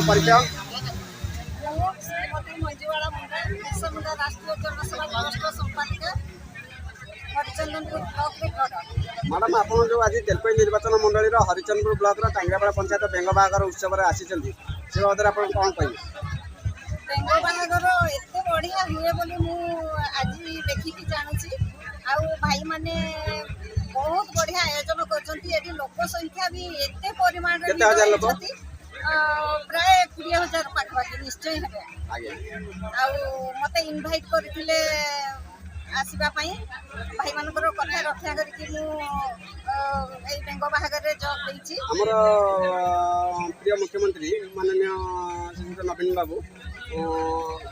परिचय मंजुवाला राष्ट्रीय जनसभा राष्ट्र संपादिका हरिचंदनपुर ब्लॉक मैडम आप जो आज तेलपई निर्वाचन मंडल हरिचंदपुर ब्लॉक टांगरापाड़ा पंचायत बेंग बाहागर उत्सव आसी से बाबद आप कौन कहे बेंग बाहागर एत बढ़िया हुए बोली आज देखिकी जानुची भाई माने बहुत बढ़िया आयोजन कर लोक संख्या भी एत परिमाण प्राय 20,000 पाखपाखि निश्चय हे मत इनभाइट करथिले आसीबा पई भाई मानकर कथा रक्षा करके बेंग बाहागर जॉब देछि हमर प्रिय मुख्यमंत्री माननीय श्री नवीन बाबू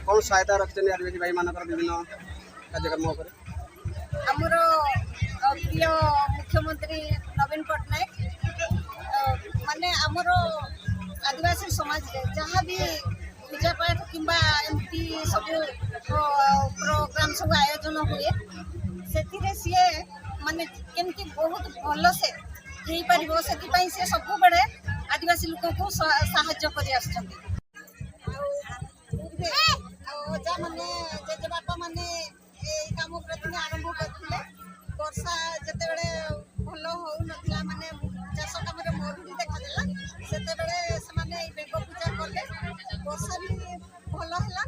कौन सहायता रखते आदिवासी भाई मानकर विभिन्न कार्यक्रम हमर प्रिय मुख्यमंत्री नवीन पट्टनायक माने हमर आदिवासी समाज जहाँ भी पूजा पाठ किंबा एमती सब प्रोग्राम सब आयोजन हुए से माने केमती बहुत भल से हो पार से सब बड़े आदिवासी लोक को साहाय्य कर अजा मैंने जेजेबापा मैंने काम प्रथम आरंभ करते वर्षा जिते भल हो ना माने चाष कम मरुड़ी देखादेला से बेंग पूजा कले वर्षा भी भल है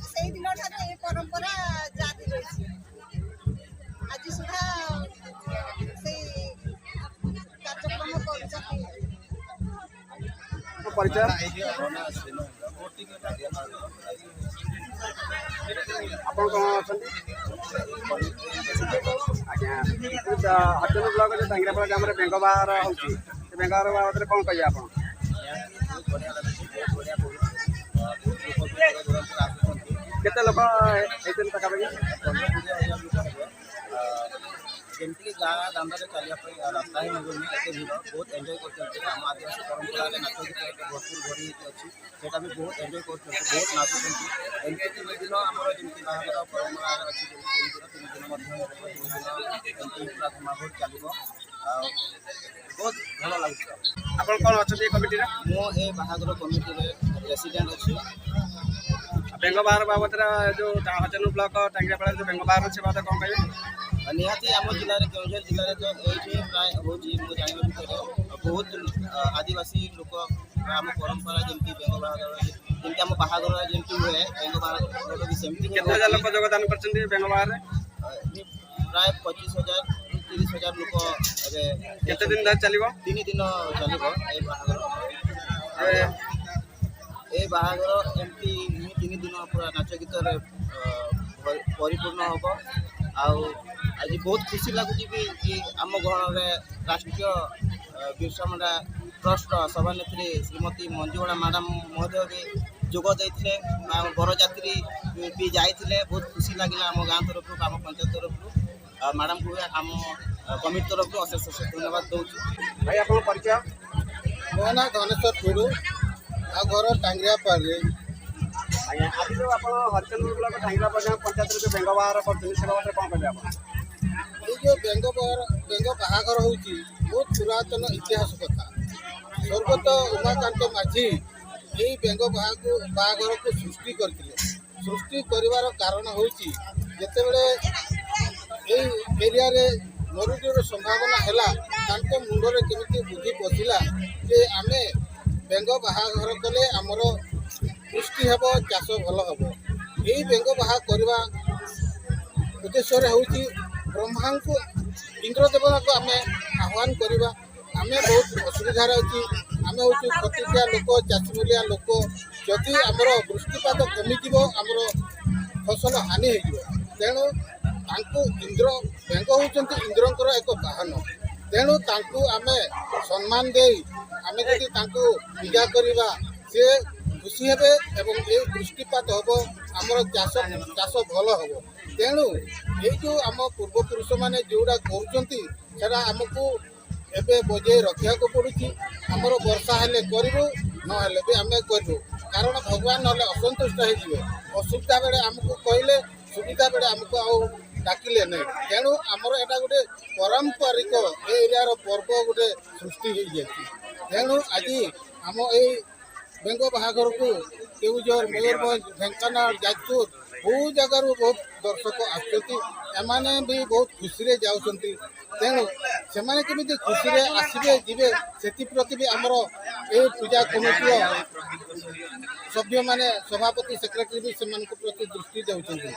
से दिन ठार परंपरा जारी रही आज सुधा से कार्यक्रम हरिचंदन ब्लॉक टांगरापाड़ा ग्राम में बेंग बाहागर होती बेंग बाहागर बाबद कौन कहे आप केते लोक पाखापाखि जमीक गाँ दाम चलने रास्ता ही मिलूनी एत भिड़ बहुत एंजय कर आदिवासी परंपरा नाच गीत भरपूर भरी अच्छी सेटा भी बहुत एंजय कर बहुत नाचुंट एमती 3 दिन आमर जमी बाहागर परंपरा अच्छी 3 दिन पूरा धमाघोर चलो बहुत भल लगे आप कौन अच्छा कमिटी मुझे बाहागर कमिटी रेसिडेंट अच्छी बेंग बाहागर बाबद जो हरिचंदन ब्लॉक टांगरापाड़ा जो बेंग बाहागर से बात कौन कहे निहाती आम जिले केउझर जिले तो ये प्राय हो जाना भितर बहुत आदिवासी लोक आम परंपरा जमी बेंग बाहागर जमी आम बाहागर जमी हुए बेंग बाहागर भी सेमती लोक योगदान कर बेंग बाहागर प्राय 25,000 30,000 लोक केते दिन चलो 3 दिन चलो ये बाहागर एमती 3 दिन पूरा नाच गीत परिपूर्ण हम आज बहुत खुशी लगुच कि आम गण राष्ट्रीय बिरसा मुंडा ट्रस्ट सभानेत्री श्रीमती मंजुवाला मैडम महोदय भी जोगदे बरजात्री भी जाते बहुत खुशी लगे आम गाँ तरफ आम पंचायत तरफ मैडम को आम कमिटी तरफ अशेष अशेष धन्यवाद दूँ भाई आप परिचय मो ना धनेश्वर टुडू आ घर टांगरापाड़े आज जो आप हरिचंदन ब्लॉक टांगरापाड़ा पंचायत जो बेंग बाहागर करते बाबद कौन कहे आप जो बेंग बाहागर हूँ बहुत पुरातन इतिहास कथा स्वर्गत उमाकांत माझी यही बेंग बाहागर को सृष्टि करते सृष्टि कर कारण हूँ जितेबले एरिया मरुडीर संभावना है मुंडे केमी बुद्धि पशिला जे आम बेंग बाहागर कले आमर कृषि हेब चाष भल हम यही बेंग बाहा करवा उद्देश्य हूँ ब्रह्मा को इंद्रदेवता को आम आह्वान करवा आम बहुत असुविधार अच्छी आम हूँ खटिया लोक चाषी मूलिया लोक जदि आमर वृष्टिपात कमिज आमर फसल हानि हो तेणु इंद्र बेंग होती इंद्रंकर एक बाहन ତେଣୁ ତାଙ୍କୁ ଆମେ ସମ୍ମାନ ଦେଇ ଆମେ ଯଦି ତାଙ୍କୁ ପୂଜା କରିବା ସେ ଖୁସି ହେବେ ଏବଂ ଏ ଦୃଷ୍ଟିପାତ ହେବ ଆମର ଚାଷ ଭଲ ହେବ। ତେଣୁ ଏଇ ଯେଉଁ ଆମ ପୂର୍ବପୁରୁଷମାନେ ଯେଉଁଟା କରୁଛନ୍ତି ସେଟା ଆମକୁ ଏବେ ବଜେଇ ରଖିବାକୁ ପଡ଼ୁଛି। ଆମର ବର୍ଷା ହେଲେ କରିବୁ ନହେଲେ ବି ଆମେ କରିବୁ, କାରଣ ଭଗବାନ ନହେଲେ ଅସନ୍ତୁଷ୍ଟ ହେଇଯିବେ। ଅସୁବିଧା ବେଳେ ଆମକୁ କହିଲେ ସୁବିଧା ବେଳେ ଆମକୁ ଆଉ ଡାକିଲେ ନାହିଁ। ତେଣୁ ଆମର ଏଇଟା ଗୋଟେ ପାରମ୍ପରିକ ଏ ଏରିଆର ପର୍ବ ଗୋଟେ ସୃଷ୍ଟି ହେଇଯାଇଛି। ତେଣୁ ଆଜି ଆମ ଏଇ ବେଙ୍ଗ ବାହାଘରକୁ କେଉଁଝର, ମୟୂରଭଞ୍ଜ, ଢେଙ୍କାନାଳ, ଯାଜପୁର ବହୁ ଜାଗାରୁ ବହୁତ ଦର୍ଶକ ଆସୁଛନ୍ତି। ଏମାନେ ବି ବହୁତ ଖୁସିରେ ଯାଉଛନ୍ତି। ତେଣୁ ସେମାନେ କେମିତି ଖୁସିରେ ଆସିବେ ଯିବେ ସେଥିପ୍ରତି ବି ଆମର এই ପୂଜା କମିଟିର ସଭ୍ୟମାନେ ସଭାପତି ସେକ୍ରେଟାରୀ ବି ସେମାନଙ୍କ ପ୍ରତି ଦୃଷ୍ଟି ଦେଉଛନ୍ତି।